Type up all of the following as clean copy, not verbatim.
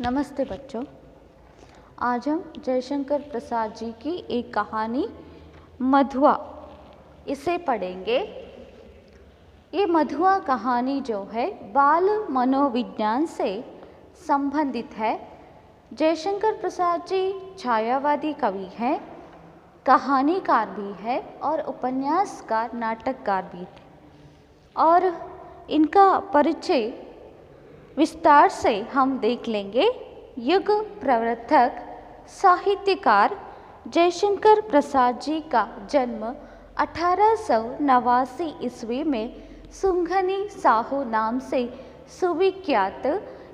नमस्ते बच्चों। आज हम जयशंकर प्रसाद जी की एक कहानी मधुआ इसे पढ़ेंगे। ये मधुआ कहानी जो है बाल मनोविज्ञान से संबंधित है। जयशंकर प्रसाद जी छायावादी कवि हैं, कहानीकार भी है और उपन्यासकार, नाटककार भी थे। और इनका परिचय विस्तार से हम देख लेंगे। युग प्रवर्तक साहित्यकार जयशंकर प्रसाद जी का जन्म 1889 ईस्वी में सुंघनी साहू नाम से सुविख्यात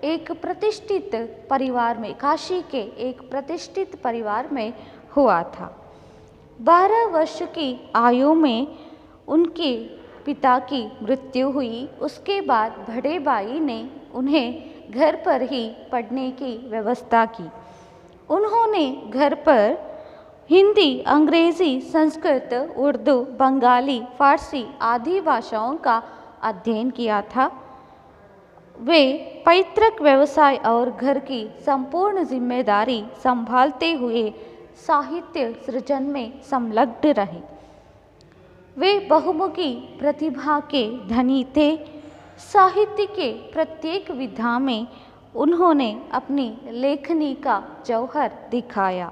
एक प्रतिष्ठित परिवार में, काशी के एक प्रतिष्ठित परिवार में हुआ था। 12 वर्ष की आयु में उनके पिता की मृत्यु हुई। उसके बाद बड़े भाई ने उन्हें घर पर ही पढ़ने की व्यवस्था की। उन्होंने घर पर हिंदी, अंग्रेजी, संस्कृत, उर्दू, बंगाली, फारसी आदि भाषाओं का अध्ययन किया था। वे पैतृक व्यवसाय और घर की संपूर्ण जिम्मेदारी संभालते हुए साहित्य सृजन में संलग्न रहे। वे बहुमुखी प्रतिभा के धनी थे। साहित्य के प्रत्येक विधा में उन्होंने अपनी लेखनी का जौहर दिखाया।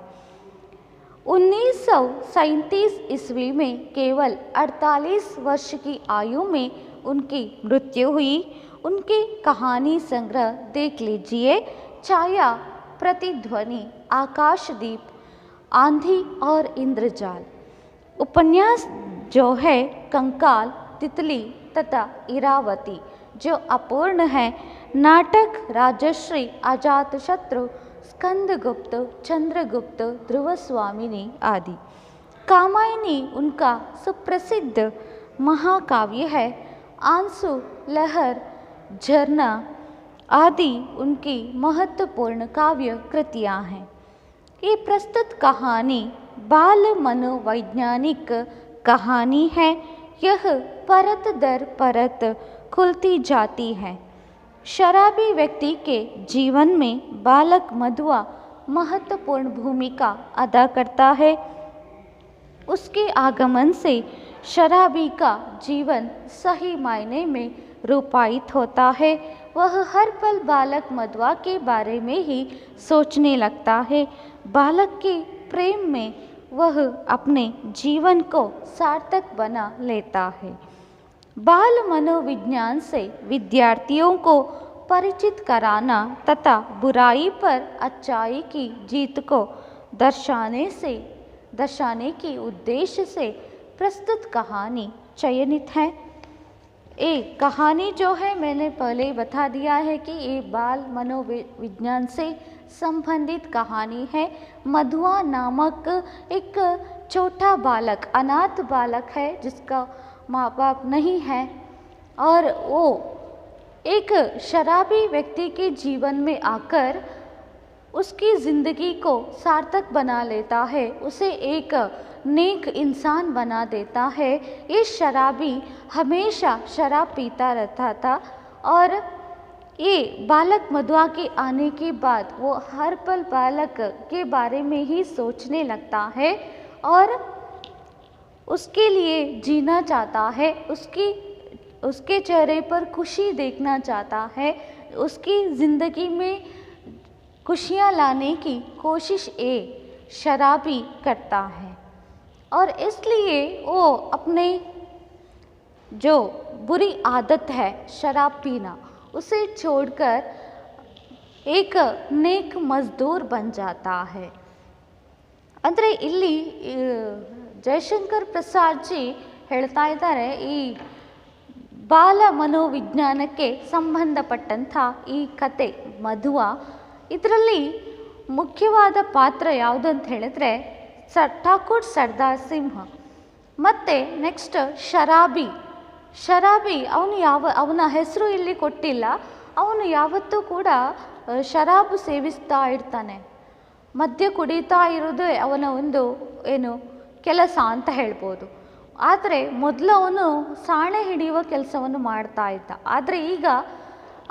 1937 ईस्वी में केवल 48 वर्ष की आयु में उनकी मृत्यु हुई। उनके कहानी संग्रह देख लीजिए। छाया, प्रतिध्वनि, आकाशदीप, आंधी और इंद्रजाल। उपन्यास जो है कंकाल, तितली तथा इरावती जो अपूर्ण है। नाटक राजश्री, अजातशत्रु, स्कंदगुप्त, चंद्रगुप्त, ध्रुवस्वामिनी आदि। कामायनी उनका सुप्रसिद्ध महाकाव्य है। आंसू, लहर, झरना आदि उनकी महत्वपूर्ण काव्य कृतियां हैं। ये प्रस्तुत कहानी बाल मनोवैज्ञानिक कहानी है। यह परत दर परत खुलती जाती है। शराबी व्यक्ति के जीवन में बालक मधुआ महत्वपूर्ण भूमिका अदा करता है। उसके आगमन से शराबी का जीवन सही मायने में रूपायित होता है। वह हर पल बालक मधुआ के बारे में ही सोचने लगता है। बालक के प्रेम में वह अपने जीवन को सार्थक बना लेता है। बाल मनोविज्ञान से विद्यार्थियों को परिचित कराना तथा बुराई पर अच्छाई की जीत को दर्शाने के उद्देश्य से प्रस्तुत कहानी चयनित है। ये कहानी जो है मैंने पहले ही बता दिया है कि ये बाल मनोविज्ञान से संबंधित कहानी है। मधुआ नामक एक छोटा बालक, अनाथ बालक है जिसका माँ बाप नहीं है और वो एक शराबी व्यक्ति के जीवन में आकर उसकी ज़िंदगी को सार्थक बना लेता है, उसे एक नेक इंसान बना देता है। ये शराबी हमेशा शराब पीता रहता था और ये बालक मधुआ के आने के बाद वो हर पल बालक के बारे में ही सोचने लगता है और उसके लिए जीना चाहता है। उसके चेहरे पर खुशी देखना चाहता है। उसकी ज़िंदगी में खुशियाँ लाने की कोशिश ये शराबी करता है और इसलिए वो अपने जो बुरी आदत है शराब पीना, उसे छोड़कर एक नेक मजदूर बन जाता है। ಅಂದರೆ ಇಲ್ಲಿ ಜಯಶಂಕರ್ ಪ್ರಸಾದ್ ಜಿ ಹೇಳ್ತಾ ಇದ್ದಾರೆ, ಈ ಬಾಲ ಮನೋವಿಜ್ಞಾನಕ್ಕೆ ಸಂಬಂಧಪಟ್ಟಂಥ ಈ ಕತೆ ಮಧುವ, ಇದರಲ್ಲಿ ಮುಖ್ಯವಾದ ಪಾತ್ರ ಯಾವುದು ಅಂತ ಹೇಳಿದ್ರೆ ಠಾಕೂರ್ ಸರ್ದಾರ್ ಸಿಂಹ ಮತ್ತು ನೆಕ್ಸ್ಟ್ ಶರಾಬಿ ಅವನ ಹೆಸರು ಇಲ್ಲಿ ಕೊಟ್ಟಿಲ್ಲ. ಅವನು ಯಾವತ್ತೂ ಕೂಡ ಶರಾಬು ಸೇವಿಸ್ತಾ ಇರ್ತಾನೆ. ಮದ್ಯ ಕುಡಿತಾ ಇರೋದು ಅವನ ಒಂದು ಕೆಲಸ ಅಂತ ಹೇಳ್ಬೋದು. ಆದರೆ ಮೊದಲು ಅವನು ಸಾಣೆ ಹಿಡಿಯುವ ಕೆಲಸವನ್ನು ಮಾಡ್ತಾ ಇದ್ದ. ಆದರೆ ಈಗ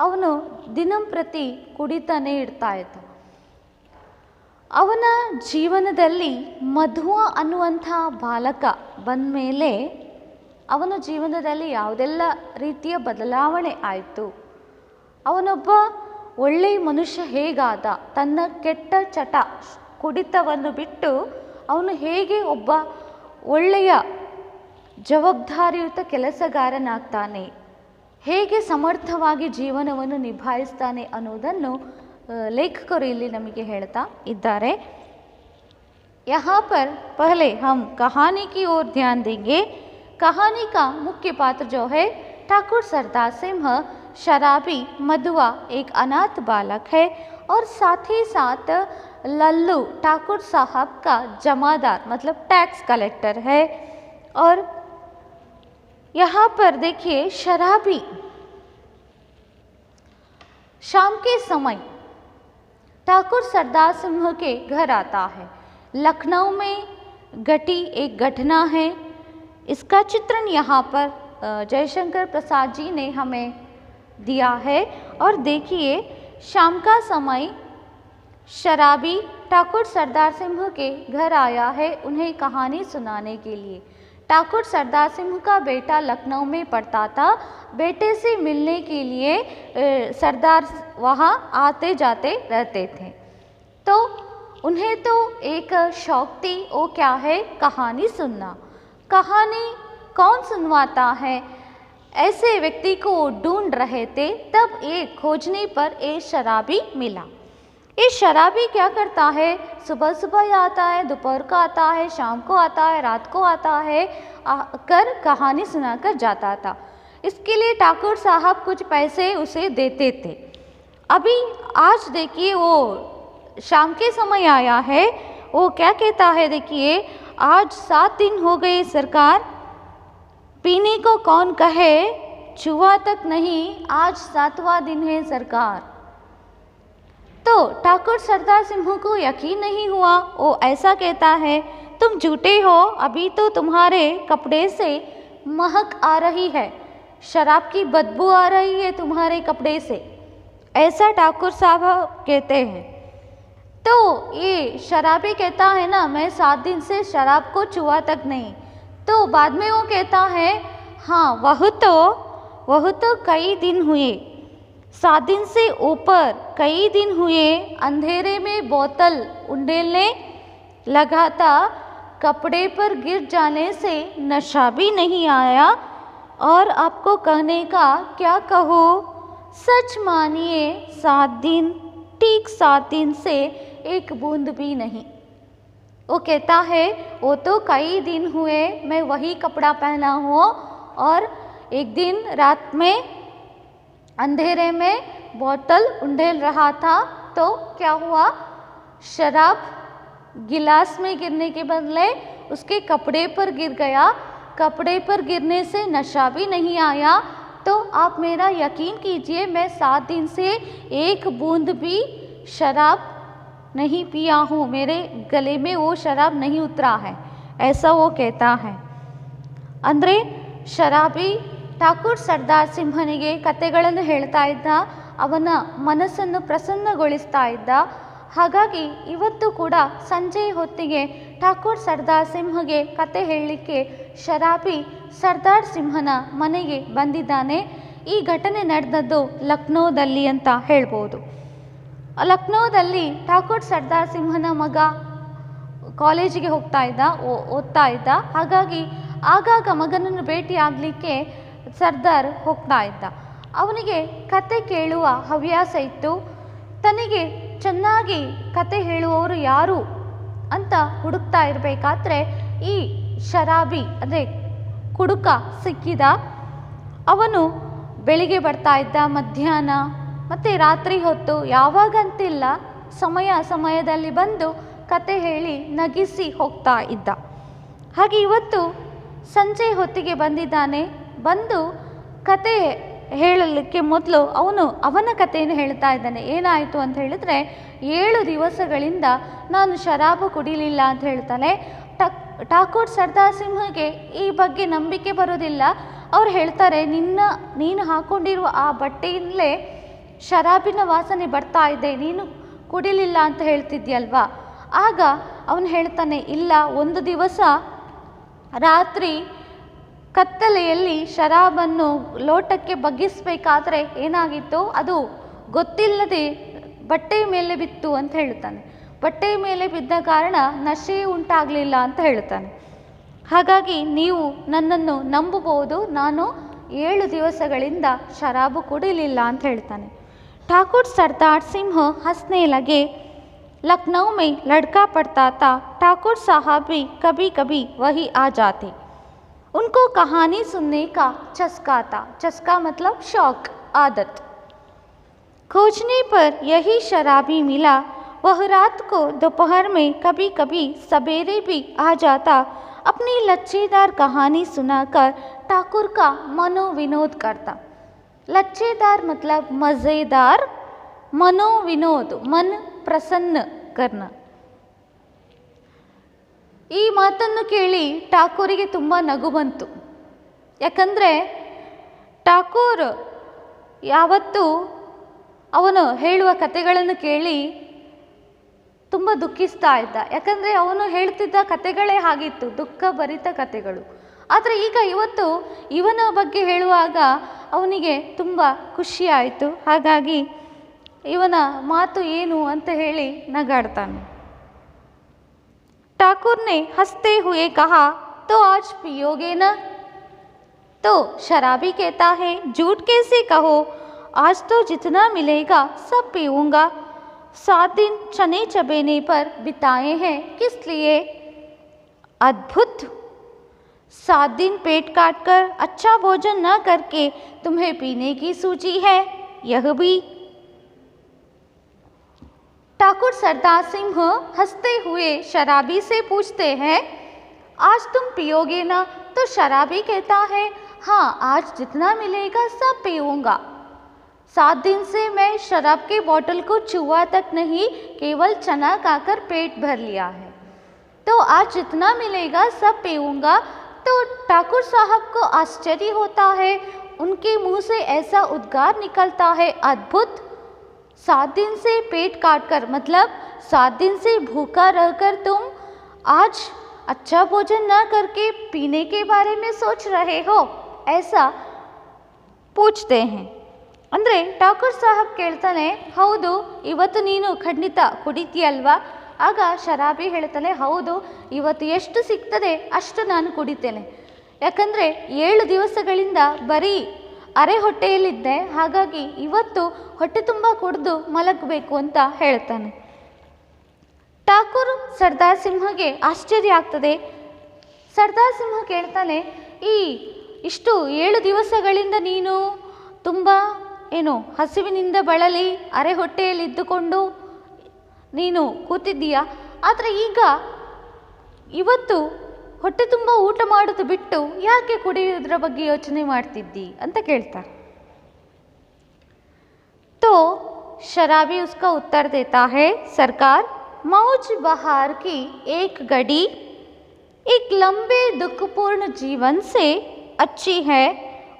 ಅವನು ದಿನಂಪ್ರತಿ ಕುಡಿತಾನೆ ಇರ್ತಾ ಇದ್ದ. ಅವನ ಜೀವನದಲ್ಲಿ ಮಧುವ ಅನ್ನುವಂಥ ಬಾಲಕ ಬಂದ ಮೇಲೆ ಅವನ ಜೀವನದಲ್ಲಿ ಯಾವುದೆಲ್ಲ ರೀತಿಯ ಬದಲಾವಣೆ ಆಯಿತು. ಅವನೊಬ್ಬ ಒಳ್ಳೆಯ ಮನುಷ್ಯ ಹೇಗಾದ, ತನ್ನ ಕೆಟ್ಟ ಚಟ ಕುಡಿತವನ್ನು ಬಿಟ್ಟು ಅವನು ಹೇಗೆ ಒಬ್ಬ ಒಳ್ಳೆಯ ಜವಾಬ್ದಾರಿಯುತ ಕೆಲಸಗಾರನಾಗ್ತಾನೆ, ಹೇಗೆ ಸಮರ್ಥವಾಗಿ ಜೀವನವನ್ನು ನಿಭಾಯಿಸ್ತಾನೆ ಅನ್ನೋದನ್ನು लेखकರು ಇಲ್ಲಿ ನಮಗೆ ಹೇಳ್ತಾ ಇದ್ದಾರೆ. यहाँ पर पहले हम कहानी की ओर ध्यान देंगे. कहानी का मुख्य पात्र जो है ठाकुर सरदार सिंह शराबी मधुआ एक अनाथ बालक है और साथ ही साथ लल्लू ठाकुर साहब का जमादार मतलब टैक्स कलेक्टर है. और यहाँ पर देखिए शराबी शाम के समय ठाकुर सरदार सिंह के घर आता है. लखनऊ में घटी एक घटना है. इसका चित्रण यहाँ पर जयशंकर प्रसाद जी ने हमें दिया है. और देखिए शाम का समय शराबी ठाकुर सरदार सिंह के घर आया है उन्हें कहानी सुनाने के लिए. ठाकुर सरदार सिंह का बेटा लखनऊ में पढ़ता था. बेटे से मिलने के लिए सरदार वहाँ आते जाते रहते थे. तो उन्हें तो एक शौक थी, वो क्या है, कहानी सुनना. कहानी कौन सुनवाता है, ऐसे व्यक्ति को ढूंढ रहे थे. तब ये खोजने पर एक शराबी मिला. ये शराबी क्या करता है, सुबह सुबह आता है, दोपहर को आता है, शाम को आता है, रात को आता है, आकर कहानी सुनाकर जाता था. इसके लिए ठाकुर साहब कुछ पैसे उसे देते थे. अभी आज देखिए वो शाम के समय आया है, वो क्या कहता है, देखिए आज 7 दिन हो गए सरकार, पीने को कौन कहे, छुआ तक नहीं, आज 7वां दिन है सरकार. तो ठाकुर सरदार सिंह को यकीन नहीं हुआ. वो ऐसा कहता है, तुम झूठे हो, अभी तो तुम्हारे कपड़े से महक आ रही है, शराब की बदबू आ रही है तुम्हारे कपड़े से, ऐसा ठाकुर साहब कहते हैं. तो ये शराबी कहता है ना, मैं 7 दिन से शराब को छुआ तक नहीं. तो बाद में वो कहता है, हाँ वह तो कई दिन हुए, 7 दिन से ऊपर कई दिन हुए, अंधेरे में बोतल उंडेलने लगा था, कपड़े पर गिर जाने से नशा भी नहीं आया, और आपको कहने का क्या कहो, सच मानिए 7 दिन, ठीक 7 दिन से एक बूंद भी नहीं. वो कहता है वो तो कई दिन हुए मैं वही कपड़ा पहना हूँ, और एक दिन रात में अंधेरे में बोतल उंडेल रहा था, तो क्या हुआ, शराब गिलास में गिरने के बदले उसके कपड़े पर गिर गया, कपड़े पर गिरने से नशा भी नहीं आया. तो आप मेरा यकीन कीजिए, मैं 7 दिन से एक बूंद भी शराब नहीं पिया हूँ, मेरे गले में वो शराब नहीं उतरा है, ऐसा वो कहता है. ಅಂದರೆ ಶರಾಬಿ ಠಾಕೂರ್ ಸರ್ದಾರ್ ಸಿಂಹನಿಗೆ ಕತೆಗಳನ್ನು ಹೇಳ್ತಾ ಇದ್ದ, ಅವನ ಮನಸ್ಸನ್ನು ಪ್ರಸನ್ನಗೊಳಿಸ್ತಾ ಇದ್ದ. ಹಾಗಾಗಿ ಇವತ್ತು ಕೂಡ ಸಂಜೆ ಹೊತ್ತಿಗೆ ಠಾಕೂರ್ ಸರ್ದಾರ್ ಸಿಂಹಗೆ ಕತೆ ಹೇಳಲಿಕ್ಕೆ ಶರಾಬಿ ಸರ್ದಾರ್ ಸಿಂಹನ ಮನೆಗೆ ಬಂದಿದ್ದಾನೆ. ಈ ಘಟನೆ ನಡೆದದ್ದು ಲಕ್ನೋದಲ್ಲಿ ಅಂತ ಹೇಳ್ಬೋದು. ಲಕ್ನೋದಲ್ಲಿ ಠಾಕೂರ್ ಸರ್ದಾರ್ ಸಿಂಹನ ಮಗ ಕಾಲೇಜಿಗೆ ಹೋಗ್ತಾ ಇದ್ದ, ಓದ್ತಾ ಇದ್ದ. ಹಾಗಾಗಿ ಆಗಾಗ ಮಗನನ್ನು ಭೇಟಿ ಆಗಲಿಕ್ಕೆ ಸರ್ದಾರ್ ಹೋಗ್ತಾ ಇದ್ದ. ಅವನಿಗೆ ಕತೆ ಕೇಳುವ ಹವ್ಯಾಸ ಇತ್ತು. ತನಗೆ ಚೆನ್ನಾಗಿ ಕತೆ ಹೇಳುವವರು ಯಾರು ಅಂತ ಹುಡುಕ್ತಾ ಇರಬೇಕಾದ್ರೆ ಈ ಶರಾಬಿ ಅಂದರೆ ಕುಡುಕ ಸಿಕ್ಕಿದ. ಅವನು ಬೆಳಿಗ್ಗೆ ಬರ್ತಾ ಇದ್ದ, ಮಧ್ಯಾಹ್ನ ಮತ್ತು ರಾತ್ರಿ ಹೊತ್ತು ಯಾವಾಗಂತಿಲ್ಲ ಸಮಯದಲ್ಲಿ ಬಂದು ಕತೆ ಹೇಳಿ ನಗಿಸಿ ಹೋಗ್ತಾ ಇದ್ದ. ಹಾಗೆ ಇವತ್ತು ಸಂಜೆ ಹೊತ್ತಿಗೆ ಬಂದಿದ್ದಾನೆ. ಬಂದು ಕತೆ ಹೇಳಲಿಕ್ಕೆ ಮೊದಲು ಅವನ ಕಥೆಯನ್ನು ಹೇಳ್ತಾ ಇದ್ದಾನೆ. ಏನಾಯಿತು ಅಂತ ಹೇಳಿದ್ರೆ, 7 ದಿವಸಗಳಿಂದ ನಾನು ಶರಾಬು ಕುಡಿಲಿಲ್ಲ ಅಂತ ಹೇಳ್ತಾನೆ. ಠಾಕೂರ್ ಸರ್ದಾರ್ ಸಿಂಹಗೆ ಈ ಬಗ್ಗೆ ನಂಬಿಕೆ ಬರೋದಿಲ್ಲ. ಅವ್ರು ಹೇಳ್ತಾರೆ, ನೀನು ಹಾಕ್ಕೊಂಡಿರುವ ಆ ಬಟ್ಟೆಯಿಂದಲೇ ಶರಾಬಿನ ವಾಸನೆ ಬರ್ತಾ ಇದೆ, ನೀನು ಕುಡಿಲಿಲ್ಲ ಅಂತ ಹೇಳ್ತಿದ್ಯಲ್ವಾ. ಆಗ ಅವನು ಹೇಳ್ತಾನೆ, ಇಲ್ಲ, ಒಂದು ದಿವಸ ರಾತ್ರಿ ಕತ್ತಲೆಯಲ್ಲಿ ಶರಾಬನ್ನು ಲೋಟಕ್ಕೆ ಬಗ್ಗಿಸಬೇಕಾದ್ರೆ ಏನಾಗಿತ್ತು, ಅದು ಗೊತ್ತಿಲ್ಲದೆ ಬಟ್ಟೆಯ ಮೇಲೆ ಬಿತ್ತು ಅಂತ ಹೇಳ್ತಾನೆ. ಬಟ್ಟೆಯ ಮೇಲೆ ಬಿದ್ದ ಕಾರಣ ನಶೆ ಉಂಟಾಗಲಿಲ್ಲ ಅಂತ ಹೇಳ್ತಾನೆ. ಹಾಗಾಗಿ ನೀವು ನನ್ನನ್ನು ನಂಬಬಹುದು, ನಾನು 7 ದಿವಸಗಳಿಂದ ಶರಾಬು ಕುಡಿಲಿಲ್ಲ ಅಂತ ಹೇಳ್ತಾನೆ. ठाकुर सरदार सिंह हंसने लगे। लखनऊ में लड़का पढ़ता था, ठाकुर साहब भी कभी कभी वही आ जाते। उनको कहानी सुनने का चस्का था। चस्का मतलब शौक, आदत। खोजने पर यही शराबी मिला। वह रात को दोपहर में कभी कभी सवेरे भी आ जाता। अपनी लच्छेदार कहानी सुनाकर ठाकुर का मनोविनोद करता। लच्छेदार मतलब मज़ेदार, मनोविनोद मन प्रसन्न करना। ಈ ಮಾತನ್ನು ಕೇಳಿ ಠಾಕೂರಿಗೆ ತುಂಬ ನಗು ಬಂತು. ಯಾಕಂದರೆ ಠಾಕೂರ್ ಯಾವತ್ತೂ ಅವನು ಹೇಳುವ ಕಥೆಗಳನ್ನು ಕೇಳಿ ತುಂಬ ದುಃಖಿಸ್ತಾ ಇದ್ದ. ಯಾಕಂದರೆ ಅವನು ಹೇಳ್ತಿದ್ದ ಕಥೆಗಳೇ ಆಗಿತ್ತು, ದುಃಖ ಭರಿತ ಕಥೆಗಳು. ಆದರೆ ಈಗ ಇವತ್ತು ಇವನ ಬಗ್ಗೆ ಹೇಳುವಾಗ ಅವನಿಗೆ ತುಂಬ ಖುಷಿಯಾಯಿತು. ಹಾಗಾಗಿ ಇವನ ಮಾತು ಏನು ಅಂತ ಹೇಳಿ ನಗಾಡ್ತಾನೆ. ठाकुर ने हंसते हुए कहा, तो आज पियोगे ना? तो शराबी कहता है, झूठ कैसे कहो, आज तो जितना मिलेगा सब पीऊँगा। 7 दिन चने चबेने पर बिताए हैं, किस लिए? अद्भुत! 7 दिन पेट काट कर अच्छा भोजन न करके तुम्हें पीने की सूची है, यह भी। ठाकुर सरदार सिंह हंसते हुए शराबी से पूछते हैं, आज तुम पियोगे ना? तो शराबी कहता है, हाँ, आज जितना मिलेगा सब पीऊँगा। 7 दिन से मैं शराब के बोतल को छुआ तक नहीं, केवल चना खाकर पेट भर लिया है, तो आज जितना मिलेगा सब पीऊँगा। तो ठाकुर साहब को आश्चर्य होता है, उनके मुंह से ऐसा उद्गार निकलता है, अद्भुत! 7 दिन से पेट काट कर मतलब 7 दिन से भूखा रहकर तुम आज अच्छा भोजन न करके पीने के बारे में सोच रहे हो, ऐसा पूछते हैं. ಅಂದರೆ ಠಾಕೂರ್ ಸಾಹಬ್ ಕೇಳ್ತಾನೆ, ಹೌದು ಇವತ್ತು ನೀನು ಖಂಡಿತ ಕುಡಿತೀಯಲ್ವಾ? ಆಗ ಶರಾಬಿ ಹೇಳ್ತಾನೆ, ಹೌದು, ಇವತ್ತು ಎಷ್ಟು ಸಿಗ್ತದೆ ಅಷ್ಟು ನಾನು ಕುಡಿತೇನೆ. ಯಾಕಂದರೆ 7 ದಿವಸಗಳಿಂದ ಬರೀ ಅರೆ ಹೊಟ್ಟೆಯಲ್ಲಿದ್ದೆ, ಹಾಗಾಗಿ ಇವತ್ತು ಹೊಟ್ಟೆ ತುಂಬ ಕುಡಿದು ಮಲಗಬೇಕು ಅಂತ ಹೇಳ್ತಾನೆ. ಠಾಕೂರ್ ಸರ್ದಾರ್ ಸಿಂಹಗೆ ಆಶ್ಚರ್ಯ ಆಗ್ತದೆ. ಸರ್ದಾರ್ ಸಿಂಹ ಕೇಳ್ತಾನೆ, ಇಷ್ಟು 7 ದಿವಸಗಳಿಂದ ನೀನು ತುಂಬ ಹಸಿವಿನಿಂದ ಬಳಲಿ ಅರೆ ಹೊಟ್ಟೆಯಲ್ಲಿದ್ದುಕೊಂಡು ನೀನು ಕೂತಿದ್ದೀಯಾ, ಆದರೆ ಈಗ ಇವತ್ತು ಹೊಟ್ಟೆ ತುಂಬ ಊಟ ಮಾಡೋದು ಬಿಟ್ಟು ಯಾಕೆ ಕುಡಿಯೋದ್ರ ಬಗ್ಗೆ ಯೋಚನೆ ಮಾಡ್ತಿದ್ದಿ ಅಂತ ಕೇಳ್ತಾರೆ. तो शराबी उसका उत्तर देता है, सरकार, मौज बहार की एक घड़ी एक लंबे दुखपूर्ण जीवन से अच्छी है,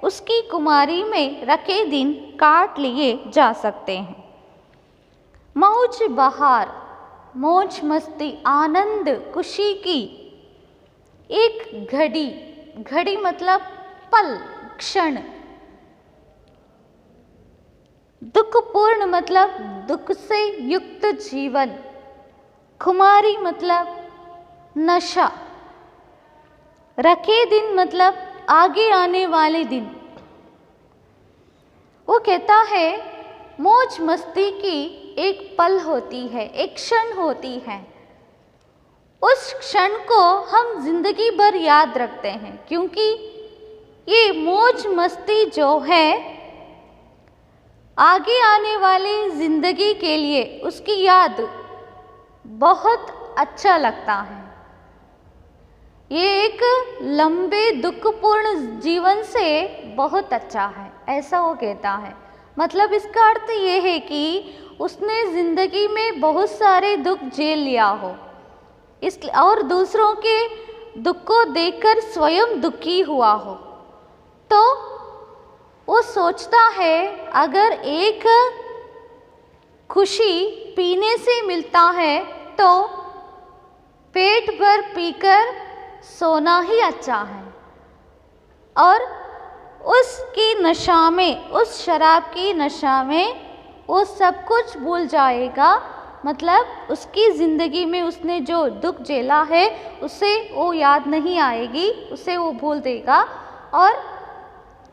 उसकी कुमारी में रखे दिन काट लिए जा सकते हैं. मौज बहार, मौज मस्ती, आनंद, खुशी की एक घड़ी, घड़ी मतलब पल, क्षण. दुखपूर्ण मतलब दुख से युक्त जीवन. खुमारी मतलब नशा. रखे दिन मतलब आगे आने वाले दिन. वो कहता है मौज मस्ती की एक पल होती है, एक क्षण होती है, उस क्षण को हम जिंदगी भर याद रखते हैं, क्योंकि ये मौज मस्ती जो है आगे आने वाली ज़िंदगी के लिए उसकी याद बहुत अच्छा लगता है. ये एक लंबे दुखपूर्ण जीवन से बहुत अच्छा है, ऐसा वो कहता है. मतलब इसका अर्थ ये है कि उसने ज़िंदगी में बहुत सारे दुख झेल लिया हो, इस और दूसरों के दुख को देखकर स्वयं दुखी हुआ हो, तो वो सोचता है अगर एक खुशी पीने से मिलता है तो पेट भर पीकर सोना ही अच्छा है। और उसकी नशा में, उस शराब की नशा में वो सब कुछ भूल जाएगा, मतलब उसकी ज़िंदगी में उसने जो दुख झेला है उसे वो याद नहीं आएगी, उसे वो भूल देगा और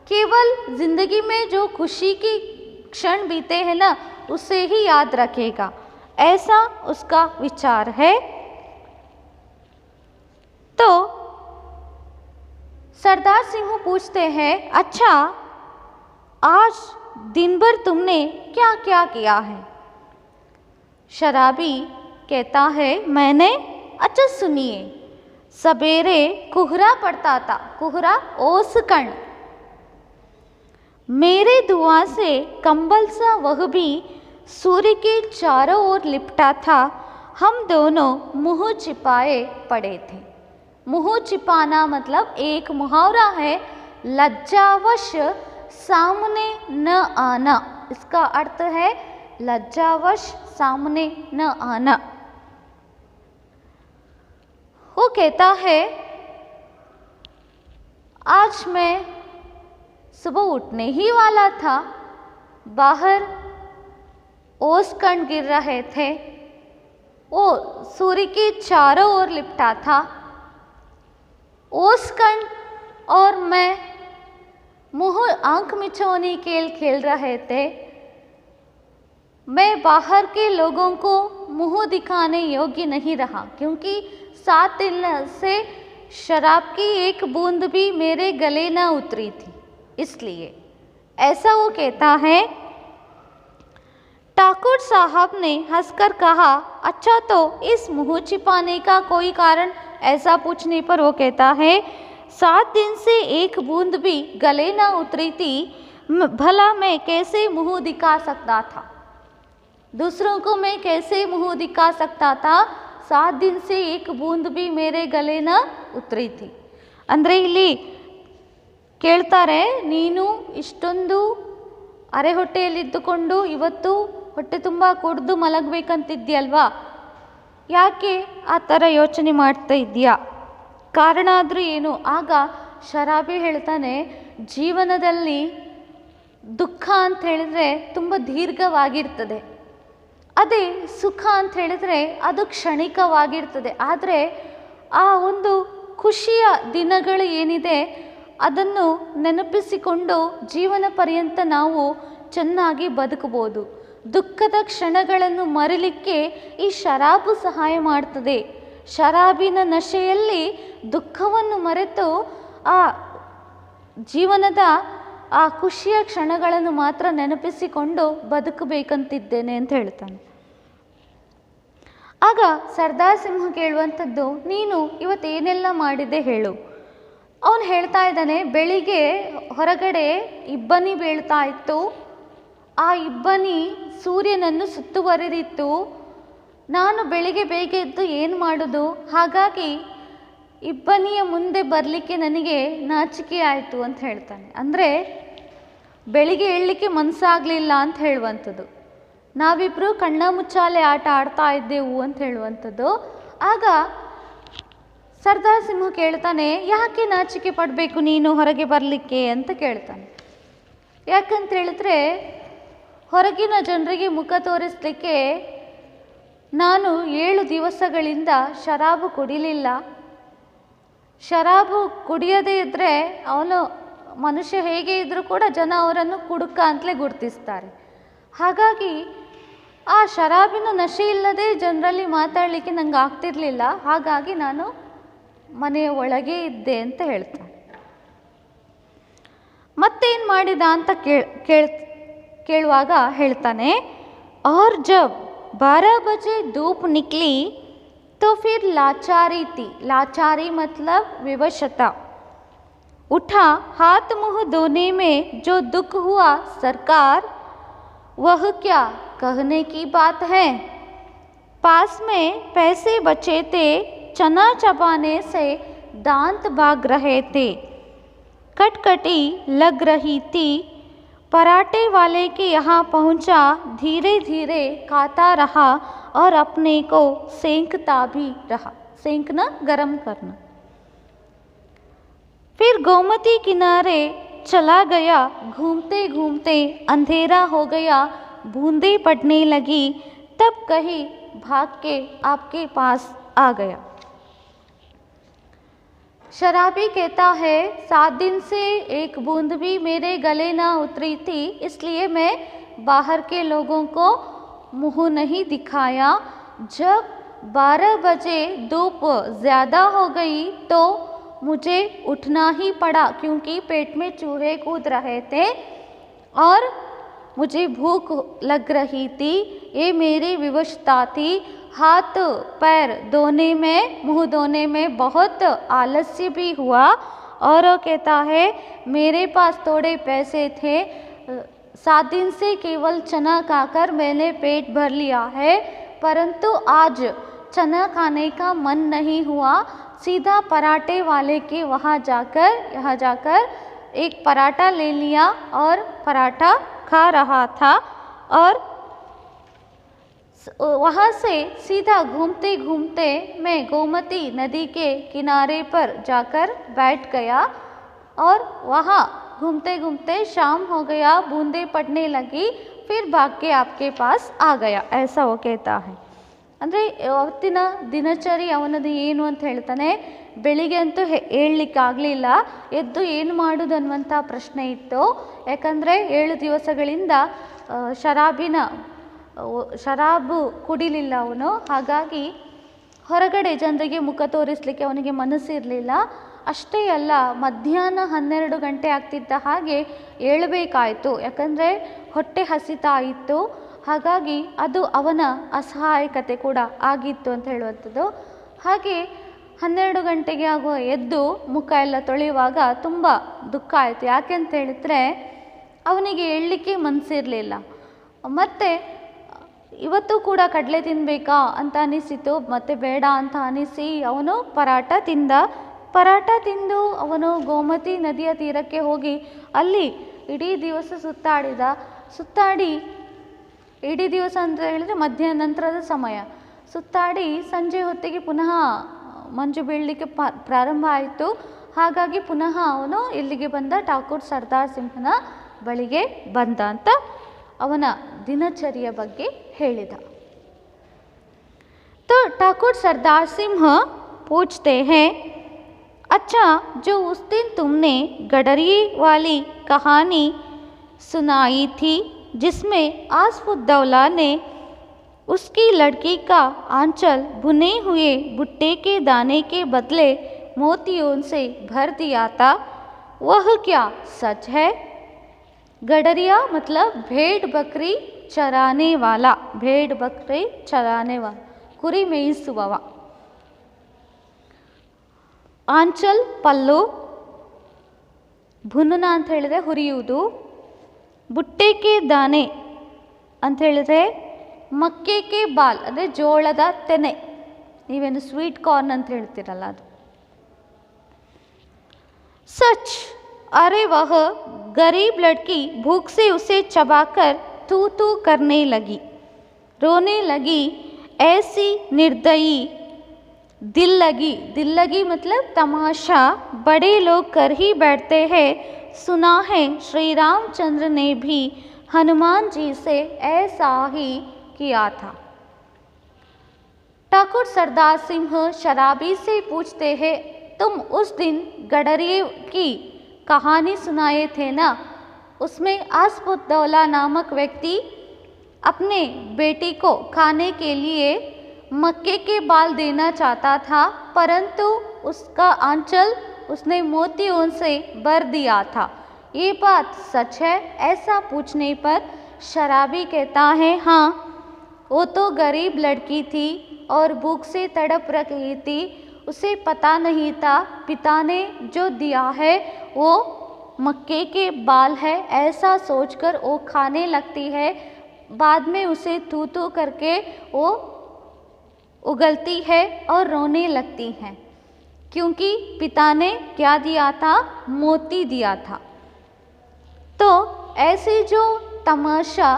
केवल ज़िंदगी में जो खुशी की क्षण बीते हैं ना उसे ही याद रखेगा, ऐसा उसका विचार है। तो सरदार सिंह पूछते हैं, अच्छा आज दिन भर तुमने क्या क्या किया है? शराबी कहता है, मैंने, अच्छा सुनिए, सवेरे कोहरा पड़ता था, कोहरा ओस कण, मेरे धुआं से कंबल सा वह भी सूर्य के चारों ओर लिपटा था, हम दोनों मुंह छिपाए पड़े थे। मुंह छिपाना मतलब एक मुहावरा है, लज्जावश सामने न आना, इसका अर्थ है लज्जावश सामने न आना। वो कहता है, आज मैं सुबह उठने ही वाला था, बाहर ओस कण गिर रहे थे, वो सूर्य के चारों ओर लिपटा था, ओस कण और मैं मुंह आंख मिचौनी खेल खेल रहे थे। मैं बाहर के लोगों को मुंह दिखाने योग्य नहीं रहा, क्योंकि 7 दिन से शराब की एक बूंद भी मेरे गले न उतरी थी, इसलिए ऐसा वो कहता है। ठाकुर साहब ने हंसकर कहा, अच्छा तो इस मुंह छिपाने का कोई कारण? ऐसा पूछने पर वो कहता है, 7 दिन से एक बूंद भी गले ना उतरी थी, भला मैं कैसे मुंह दिखा सकता था? दूसरों को मैं कैसे मुंह दिखा सकता था? 7 दिन से एक बूंद भी मेरे गले न उतरी थी। ಅಂದರೆ ಇಲ್ಲಿ ಕೇಳ್ತಾರೆ, ನೀನು ಇಷ್ಟೊಂದು ಅರೆ ಹೊಟ್ಟೆಯಲ್ಲಿದ್ದುಕೊಂಡು ಇವತ್ತು ಹೊಟ್ಟೆ ತುಂಬ ಕುಡಿದು ಮಲಗಬೇಕಂತಿದ್ಯಲ್ವಾ, ಯಾಕೆ ಆ ಥರ ಯೋಚನೆ ಮಾಡ್ತಾ ಇದೆಯಾ? ಕಾರಣ ಆದರೂ ಏನು? ಆಗ ಶರಾಬಿ ಹೇಳ್ತಾನೆ, ಜೀವನದಲ್ಲಿ ದುಃಖ ಅಂತ ಹೇಳಿದ್ರೆ ತುಂಬ ದೀರ್ಘವಾಗಿರ್ತದೆ, ಅದೇ ಸುಖ ಅಂತ ಹೇಳಿದ್ರೆ ಅದು ಕ್ಷಣಿಕವಾಗಿರ್ತದೆ. ಆದರೆ ಆ ಒಂದು ಖುಷಿಯ ದಿನಗಳು ಏನಿದೆ ಅದನ್ನು ನೆನಪಿಸಿಕೊಂಡು ಜೀವನ ಪರ್ಯಂತ ನಾವು ಚೆನ್ನಾಗಿ ಬದುಕಬಹುದು. ದುಃಖದ ಕ್ಷಣಗಳನ್ನು ಮರಿಲಿಕ್ಕೆ ಈ ಶರಾಬು ಸಹಾಯ ಮಾಡ್ತದೆ. ಶರಾಬಿನ ನಶೆಯಲ್ಲಿ ದುಃಖವನ್ನು ಮರೆತು ಆ ಜೀವನದ ಆ ಖುಷಿಯ ಕ್ಷಣಗಳನ್ನು ಮಾತ್ರ ನೆನಪಿಸಿಕೊಂಡು ಬದುಕಬೇಕಂತಿದ್ದೇನೆ ಅಂತ ಹೇಳ್ತಾನೆ. ಆಗ ಸರ್ದಾರ್ ಸಿಂಹ ಕೇಳುವಂಥದ್ದು, ನೀನು ಇವತ್ತೇನೆಲ್ಲ ಮಾಡಿದೆ ಹೇಳು. ಅವನು ಹೇಳ್ತಾ ಇದ್ದಾನೆ, ಬೆಳಿಗ್ಗೆ ಹೊರಗಡೆ ಇಬ್ಬನಿ ಬೀಳ್ತಾ ಇತ್ತು, ಆ ಇಬ್ಬನಿ ಸೂರ್ಯನನ್ನು ಸುತ್ತುವರಿದಿತ್ತು, ನಾನು ಬೆಳಿಗ್ಗೆ ಬೇಗ ಎದ್ದು ಏನು ಮಾಡೋದು, ಹಾಗಾಗಿ ಇಬ್ಬನಿಯ ಮುಂದೆ ಬರಲಿಕ್ಕೆ ನನಗೆ ನಾಚಿಕೆ ಆಯಿತು ಅಂತ ಹೇಳ್ತಾನೆ. ಅಂದರೆ ಬೆಳಿಗ್ಗೆ ಏಳಲಿಕ್ಕೆ ಮನಸ್ಸಾಗಲಿಲ್ಲ ಅಂತ ಹೇಳುವಂಥದ್ದು. ನಾವಿಬ್ಬರು ಕಣ್ಣ ಮುಚ್ಚಾಲೆ ಆಟ ಆಡ್ತಾ ಇದ್ದೆವು ಅಂತ ಹೇಳುವಂಥದ್ದು. ಆಗ ಸರ್ದಾರ್ ಸಿಂಹ ಕೇಳ್ತಾನೆ, ಯಾಕೆ ನಾಚಿಕೆ ಪಡಬೇಕು ನೀನು ಹೊರಗೆ ಬರಲಿಕ್ಕೆ ಅಂತ ಕೇಳ್ತಾನೆ. ಯಾಕಂತ ಹೇಳಿದ್ರೆ ಹೊರಗಿನ ಜನರಿಗೆ ಮುಖ ತೋರಿಸಲಿಕ್ಕೆ ನಾನು 7 ದಿವಸಗಳಿಂದ ಶರಾಬು ಕುಡಿಲಿಲ್ಲ. ಶರಾಬು ಕುಡಿಯದೇ ಇದ್ದರೆ ಅವನು ಮನುಷ್ಯ ಹೇಗೆ ಇದ್ದರೂ ಕೂಡ ಜನ ಅವರನ್ನು ಕುಡುಕ ಅಂತಲೇ ಗುರುತಿಸ್ತಾರೆ. ಹಾಗಾಗಿ ಆ ಶರಾಬಿನ ನಶೆ ಇಲ್ಲದೆ ಜನರಲ್ಲಿ ಮಾತಾಡಲಿಕ್ಕೆ ನಂಗೆ ಆಗ್ತಿರ್ಲಿಲ್ಲ, ಹಾಗಾಗಿ ನಾನು ಮನೆಯ ಒಳಗೆ ಇದ್ದೆ ಅಂತ ಹೇಳ್ತಾನೆ. ಮತ್ತೇನು ಮಾಡಿದ ಅಂತ ಕೇಳುವಾಗ ಹೇಳ್ತಾನೆ, और जब 12 बजे धूप निकली तो फिर लाचारी थी, लाचारी मतलब विवशता, उठा हाथ मुंह धोने में जो दुख हुआ सरकार वह क्या कहने की बात है। पास में पैसे बचे थे, चना चबाने से दांत भाग रहे थे, कटकटी लग रही थी, पराठे वाले के यहाँ पहुँचा, धीरे धीरे खाता रहा और अपने को सेंकता भी रहा। सेंकना, गरम करना। फिर गोमती किनारे चला गया। घूमते घूमते अंधेरा हो गया, बूंदें पड़ने लगी। तब कहीं भाग के आपके पास आ गया। शराबी कहता है, 7 दिन से एक बूंद भी मेरे गले ना उतरी थी, इसलिए मैं बाहर के लोगों को मुंह नहीं दिखाया। जब 12 बजे धूप ज़्यादा हो गई तो मुझे उठना ही पड़ा, क्योंकि पेट में चूहे कूद रहे थे और मुझे भूख लग रही थी। ये मेरी विवशता थी। हाथ पैर धोने में, मुंह धोने में बहुत आलस्य भी हुआ। और वो कहता है, मेरे पास थोड़े पैसे थे, 7 दिन से केवल चना खाकर मैंने पेट भर लिया है, परंतु आज चना खाने का मन नहीं हुआ। सीधा पराठे वाले के यहाँ जाकर एक पराठा ले लिया और पराठा खा रहा था। और वहाँ से सीधा घूमते घूमते मैं गोमती नदी के किनारे पर जाकर बैठ गया और वहाँ घूमते घूमते शाम हो गया, बूंदें पड़ने लगी, फिर भाग के आपके पास आ गया। ऐसा वो कहता है। ಅಂದರೆ ಅವತ್ತಿನ ದಿನಚರಿ ಅವನದು ಏನು ಅಂತ ಹೇಳ್ತಾನೆ. ಬೆಳಿಗ್ಗೆ ಅಂತೂ ಹೇಳಲಿಕ್ಕಾಗಲಿಲ್ಲ, ಎದ್ದು ಏನು ಮಾಡೋದು ಅನ್ನುವಂಥ ಪ್ರಶ್ನೆ ಇತ್ತು. ಯಾಕಂದರೆ 7 ದಿವಸಗಳಿಂದ ಶರಾಬು ಕುಡಿಲಿಲ್ಲ ಅವನು. ಹಾಗಾಗಿ ಹೊರಗಡೆ ಜನರಿಗೆ ಮುಖ ತೋರಿಸಲಿಕ್ಕೆ ಅವನಿಗೆ ಮನಸ್ಸಿರಲಿಲ್ಲ. ಅಷ್ಟೇ ಅಲ್ಲ, ಮಧ್ಯಾಹ್ನ 12 ಗಂಟೆ ಆಗ್ತಿದ್ದ ಹಾಗೆ ಏಳಬೇಕಾಯಿತು, ಯಾಕಂದರೆ ಹೊಟ್ಟೆ ಹಸಿತಾ ಇತ್ತು. ಹಾಗಾಗಿ ಅದು ಅವನ ಅಸಹಾಯಕತೆ ಕೂಡ ಆಗಿತ್ತು ಅಂತ ಹೇಳುವಂಥದ್ದು. ಹಾಗೆ 12 ಗಂಟೆಗೆ ಆಗುವ ಎದ್ದು ಮುಖ ಎಲ್ಲ ತೊಳೆಯುವಾಗ ತುಂಬ ದುಃಖ ಆಯಿತು. ಯಾಕೆಂತ ಹೇಳಿದರೆ ಅವನಿಗೆ ಏಳಲಿಕ್ಕೆ ಮನಸ್ಸಿರಲಿಲ್ಲ. ಮತ್ತು ಇವತ್ತು ಕೂಡ ಕಡಲೆ ತಿನ್ನಬೇಕಾ ಅಂತ ಅನಿಸಿತು, ಮತ್ತು ಬೇಡ ಅಂತ ಅನಿಸಿ ಅವನು ಪರಾಟ ತಿಂದು ಅವನು ಗೋಮತಿ ನದಿಯ ತೀರಕ್ಕೆ ಹೋಗಿ ಅಲ್ಲಿ ಇಡೀ ದಿವಸ ಸುತ್ತಾಡಿ ಇಡೀ ದಿವಸ ಅಂತ ಹೇಳಿದರೆ ಮಧ್ಯಾಹ್ನ ನಂತರದ ಸಮಯ ಸುತ್ತಾಡಿ ಸಂಜೆ ಹೊತ್ತಿಗೆ ಪುನಃ ಮಂಜು ಬೀಳಲಿಕ್ಕೆ ಪ್ರಾರಂಭ ಆಯಿತು. ಹಾಗಾಗಿ ಪುನಃ ಅವನು ಇಲ್ಲಿಗೆ ಬಂದ, ಠಾಕೂರ್ ಸರ್ದಾರ್ ಸಿಂಹನ ಬಳಿಗೆ ಬಂದ ಅಂತ ಅವನ ದಿನಚರಿಯ ಬಗ್ಗೆ ಹೇಳಿದ. तो ठाकुर सरदार सिंह पूछते हैं, अच्छा, जो उस दिन तुमने गडरिये वाली कहानी सुनाई थी जिसमें आसफुद्दौला ने उसकी लड़की का आंचल भुने हुए भुट्टे के दाने के बदले मोतियों से भर दिया था, वह क्या सच है? गडरिया मतलब भेड़ बकरी चराने वाला, ಕುರಿ ಮೇಯಿಸುವವ. ಆಂಚಲ್ ಪಲ್ಲು, ಭುನುನ ಅಂತ ಹೇಳಿದರೆ ಹುರಿಯುವುದು, ಬುಟ್ಟೆಕೆ ದಾನೆ ಅಂತ ಹೇಳಿದರೆ ಮಕ್ಕೆಕೆ ಬಾಲ್ ಅಂದರೆ ಜೋಳದ ತೆನೆ, ನೀವೇನು ಸ್ವೀಟ್ ಕಾರ್ನ್ ಅಂತ ಹೇಳ್ತೀರಲ್ಲ ಅದು. ಸಚ್, अरे वह गरीब लड़की भूख से उसे चबाकर तू तू करने लगी, रोने लगी. ऐसी निर्दयी दिल लगी मतलब तमाशा बड़े लोग कर ही बैठते हैं. सुना है श्री रामचंद्र ने भी हनुमान जी से ऐसा ही किया था. ठाकुर सरदार सिंह शराबी से पूछते हैं, तुम उस दिन गडरिये की कहानी सुनाए थे ना, उसमें आसफुद्दौला नामक व्यक्ति अपने बेटी को खाने के लिए मक्के के बाल देना चाहता था, परंतु उसका आंचल उसने मोतियों से भर दिया था, ये बात सच है? ऐसा पूछने पर शराबी कहता है, हाँ, वो तो गरीब लड़की थी और भूख से तड़प रही थी, उसे पता नहीं था पिता ने जो दिया है वो मक्के के बाल है, ऐसा सोचकर वो खाने लगती है. बाद में उसे तू तू करके वो उगलती है और रोने लगती हैं, क्योंकि पिता ने क्या दिया था? मोती दिया था. तो ऐसे जो तमाशा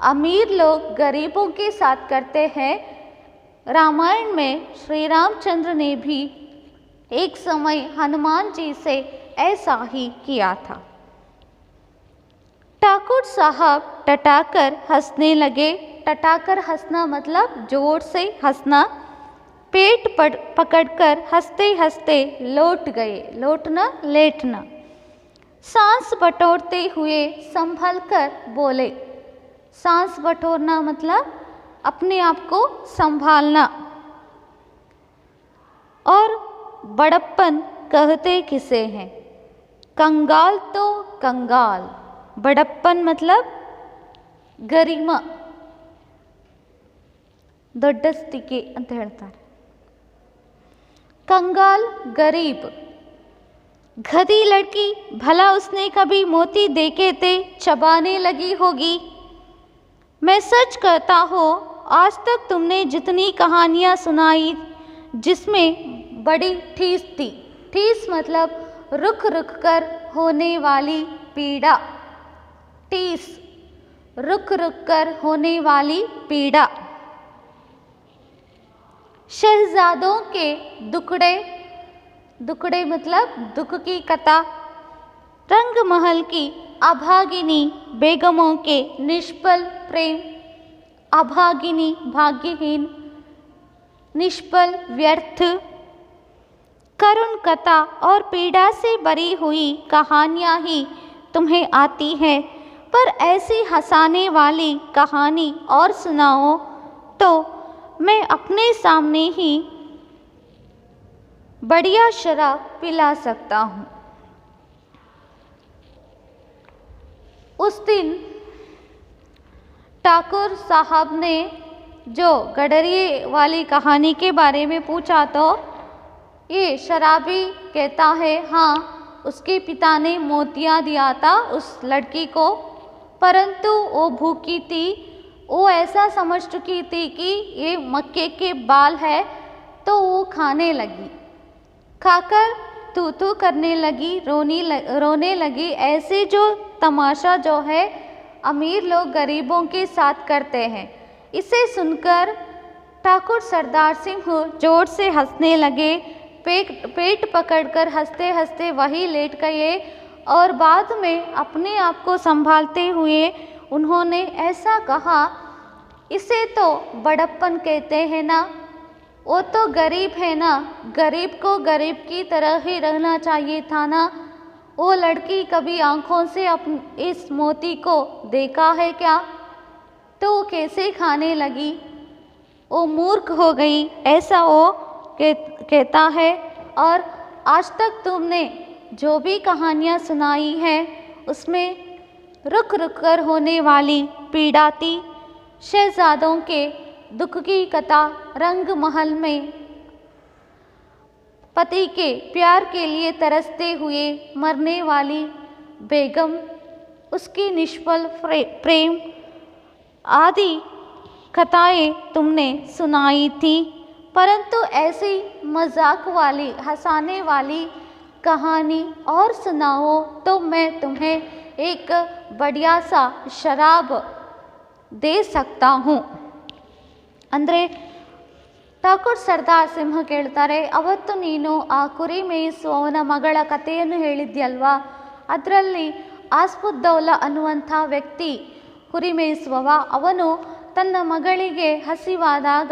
अमीर लोग गरीबों के साथ करते हैं, रामायण में श्री रामचंद्र ने भी एक समय हनुमान जी से ऐसा ही किया था। ठाकुर साहब टटाकर हंसने लगे। टटाकर हंसना मतलब जोर से हंसना। पेट पकड़कर हंसते हंसते लौट गए। लौटना लेटना। सांस बटोरते हुए संभल कर बोले। सांस बटोरना मतलब अपने आप को संभालना। और बड़प्पन कहते किसे हैं? कंगाल तो कंगाल, बड़प्पन मतलब गरिमा, ದೊಡ್ಡಸ್ತಿಕೆ ಅಂತ ಹೇಳ್ತಾರೆ। कंगाल गरीब। गधी लड़की, भला उसने कभी मोती देखे थे चबाने लगी होगी। मैं सच कहता हूँ, आज तक तुमने जितनी कहानियाँ सुनाई जिसमें बड़ी ठीस थी। ठीस मतलब रुक रुक कर होने वाली पीड़ा। ठीस, रुक रुक कर होने वाली पीड़ा। शहजादों के दुखड़े, दुखड़े मतलब दुख की कथा। रंग महल की अभागिनी बेगमों के निष्फल प्रेम। अभागिनी भाग्यहीन, निष्फल व्यर्थ। करुण कथा और पीड़ा से भरी हुई कहानियाँ ही तुम्हें आती है, पर ऐसी हंसाने वाली कहानी और सुनाओ तो मैं अपने सामने ही बढ़िया शराब पिला सकता हूँ। उस दिन ठाकुर साहब ने जो गडरिये वाली कहानी के बारे में पूछा तो ये शराबी कहता है, हाँ उसके पिता ने मोतियाँ दिया था उस लड़की को, परंतु वो भूखी थी। वो ऐसा समझ चुकी थी कि ये मक्के के बाल है, तो वो खाने लगी। खाकर तू तू करने लगी, रोने लगी। ऐसे जो तमाशा जो है अमीर लोग गरीबों के साथ करते हैं, इसे सुनकर ठाकुर सरदार सिंह जोर से हंसने लगे। पेट पकड़कर हंसते हंसते वहीं लेट गए और बाद में अपने आप को संभालते हुए उन्होंने ऐसा कहा, इसे तो बड़प्पन कहते हैं ना, वो तो गरीब है ना, गरीब को गरीब की तरह ही रहना चाहिए था ना। वो लड़की कभी आंखों से इस मोती को देखा है क्या? तो वो कैसे खाने लगी? वो मूर्ख हो गई, ऐसा वो कहता है। और आज तक तुमने जो भी कहानियाँ सुनाई हैं उसमें रुक रुक कर होने वाली पीड़ा थी। शहजादों के दुख की कथा, रंग महल में पति के प्यार के लिए तरसते हुए मरने वाली बेगम, उसकी निष्फल प्रेम आदि कथाएं तुमने सुनाई थी। परंतु ऐसी मजाक वाली, हंसाने वाली कहानी और सुनाओ तो मैं तुम्हें एक बढ़िया सा शराब दे सकता हूँ। ಅಂದರೆ ಠಾಕೂರ್ ಸರ್ದಾರ್ ಸಿಂಹ ಕೇಳ್ತಾರೆ, ಅವತ್ತು ನೀನು ಆ ಕುರಿ ಮೇಯಿಸುವವನ ಮಗಳ ಕಥೆಯನ್ನು ಹೇಳಿದ್ಯಲ್ವಾ, ಅದರಲ್ಲಿ ಆಸ್ಪುದ್ದೌಲಾ ಅನ್ನುವಂಥ ವ್ಯಕ್ತಿ ಕುರಿ ಮೇಯಿಸುವವ, ಅವನು ತನ್ನ ಮಗಳಿಗೆ ಹಸಿವಾದಾಗ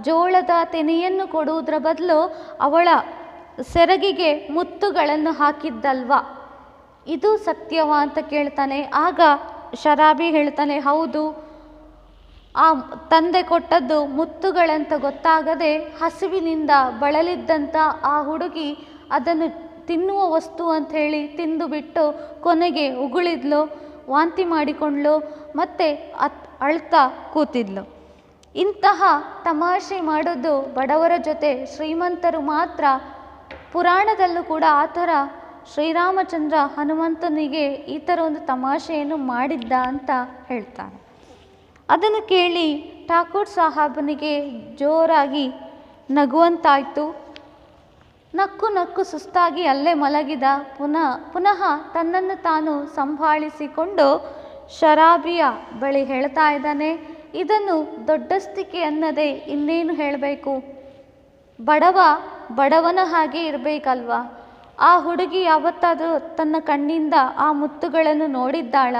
ಜೋಳದ ತೆನೆಯನ್ನು ಕೊಡುವುದರ ಬದಲು ಅವಳ ಸೆರಗಿಗೆ ಮುತ್ತುಗಳನ್ನು ಹಾಕಿದ್ದಲ್ವಾ, ಇದು ಸತ್ಯವಾ ಅಂತ ಕೇಳ್ತಾನೆ. ಆಗ ಶರಾಬಿ ಹೇಳ್ತಾನೆ, ಹೌದು, ಆ ತಂದೆ ಕೊಟ್ಟದ್ದು ಮುತ್ತುಗಳಂತ ಗೊತ್ತಾಗದೆ ಹಸಿವಿನಿಂದ ಬಳಲಿದ್ದಂಥ ಆ ಹುಡುಗಿ ಅದನ್ನು ತಿನ್ನುವ ವಸ್ತು ಅಂತ ಹೇಳಿ ತಿಂದು ಬಿಟ್ಟು ಕೊನೆಗೆ ಉಗುಳಿದ್ಲು, ವಾಂತಿ ಮಾಡಿಕೊಂಡ್ಲು, ಮತ್ತೆ ಅಳ್ತಾ ಕೂತಿದ್ಲು. ಇಂತಹ ತಮಾಷೆ ಮಾಡೋದು ಬಡವರ ಜೊತೆ ಶ್ರೀಮಂತರು ಮಾತ್ರ. ಪುರಾಣದಲ್ಲೂ ಕೂಡ ಆ ಥರ ಶ್ರೀರಾಮಚಂದ್ರ ಹನುಮಂತನಿಗೆ ಈ ಥರ ಒಂದು ತಮಾಷೆಯನ್ನು ಮಾಡಿದ್ದ ಅಂತ ಹೇಳ್ತಾರೆ. ಅದನ್ನು ಕೇಳಿ ಠಾಕೂರ್ ಸಾಹಬನಿಗೆ ಜೋರಾಗಿ ನಗುವಂತಾಯಿತು. ನಕ್ಕು ನಕ್ಕು ಸುಸ್ತಾಗಿ ಅಲ್ಲೇ ಮಲಗಿದ. ಪುನಃ ತನ್ನನ್ನು ತಾನು ಸಂಭಾಳಿಸಿಕೊಂಡು ಶರಾಬಿಯ ಬಳಿ ಹೇಳ್ತಾ ಇದ್ದಾನೆ, ಇದನ್ನು ದೊಡ್ಡಸ್ತಿಕೆ ಅನ್ನದೇ ಇನ್ನೇನು ಹೇಳಬೇಕು. ಬಡವನ ಹಾಗೆ ಇರಬೇಕಲ್ವಾ. ಆ ಹುಡುಗಿ ಯಾವತ್ತಾದರೂ ತನ್ನ ಕಣ್ಣಿಂದ ಆ ಮುತ್ತುಗಳನ್ನು ನೋಡಿದ್ದಾಳ?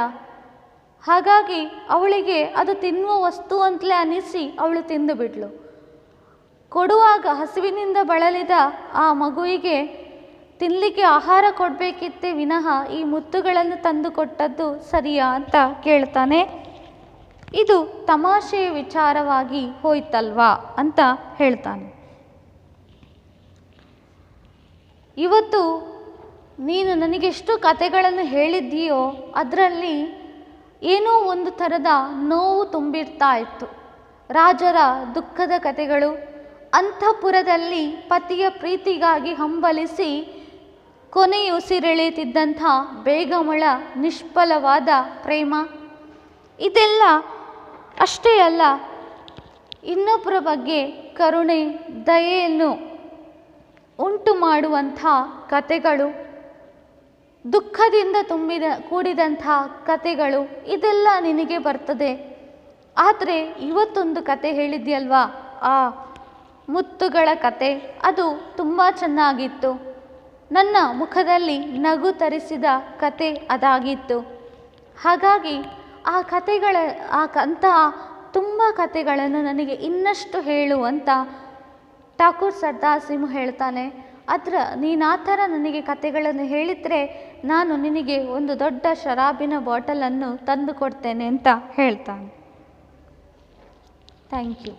ಹಾಗಾಗಿ ಅವಳಿಗೆ ಅದು ತಿನ್ನುವ ವಸ್ತು ಅಂತಲೇ ಅನಿಸಿ ಅವಳು ತಿಂದು ಬಿಟ್ಲು. ಕೊಡುವಾಗ ಹಸಿವಿನಿಂದ ಬಳಲಿದ ಆ ಮಗುವಿಗೆ ತಿನ್ನಲಿಕ್ಕೆ ಆಹಾರ ಕೊಡಬೇಕಿತ್ತೇ ವಿನಃ ಈ ಮುತ್ತುಗಳನ್ನು ತಂದು ಕೊಟ್ಟದ್ದು ಸರಿಯಾ ಅಂತ ಕೇಳ್ತಾನೆ. ಇದು ತಮಾಷೆಯ ವಿಚಾರವಾಗಿ ಹೋಯ್ತಲ್ವಾ ಅಂತ ಹೇಳ್ತಾನೆ. ಇವತ್ತು ನೀನು ನನಗೆಷ್ಟು ಕತೆಗಳನ್ನು ಹೇಳಿದ್ದೀಯೋ ಅದರಲ್ಲಿ ಏನೋ ಒಂದು ಥರದ ನೋವು ತುಂಬಿರ್ತಾ ಇತ್ತು. ರಾಜರ ದುಃಖದ ಕತೆಗಳು, ಅಂತಃಪುರದಲ್ಲಿ ಪತಿಯ ಪ್ರೀತಿಗಾಗಿ ಹಂಬಲಿಸಿ ಕೊನೆಯುಸಿರೆಳೆಯುತ್ತಿದ್ದಂಥ ಬೇಗಮಳ ನಿಷ್ಫಲವಾದ ಪ್ರೇಮ, ಇದೆಲ್ಲ ಅಷ್ಟೇ ಅಲ್ಲ, ಇನ್ನೊಬ್ಬರ ಬಗ್ಗೆ ಕರುಣೆ ದಯೆಯನ್ನು ಉಂಟು ಮಾಡುವಂಥ ಕತೆಗಳು, ದುಃಖದಿಂದ ಕೂಡಿದಂಥ ಕತೆಗಳು, ಇದೆಲ್ಲ ನಿನಗೆ ಬರ್ತದೆ. ಆದರೆ ಇವತ್ತೊಂದು ಕತೆ ಹೇಳಿದ್ಯಲ್ವಾ, ಆ ಮುತ್ತುಗಳ ಕತೆ, ಅದು ತುಂಬ ಚೆನ್ನಾಗಿತ್ತು. ನನ್ನ ಮುಖದಲ್ಲಿ ನಗು ತರಿಸಿದ ಕತೆ ಅದಾಗಿತ್ತು. ಹಾಗಾಗಿ ಆ ಅಂತಹ ತುಂಬ ಕತೆಗಳನ್ನು ನನಗೆ ಇನ್ನಷ್ಟು ಹೇಳು ಅಂತ ಠಾಕೂರ್ ಸರ್ದಾರ್ ಸಿಂಗ್ ಹೇಳ್ತಾನೆ. ನೀನು ಆ ಥರ ನನಗೆ ಕತೆಗಳನ್ನು ಹೇಳಿದರೆ ನಾನು ನಿನಗೆ ಒಂದು ದೊಡ್ಡ ಶರಾಬಿನ ಬಾಟಲನ್ನು ತಂದು ಕೊಡ್ತೇನೆ ಅಂತ ಹೇಳ್ತಾನೆ. Thank you.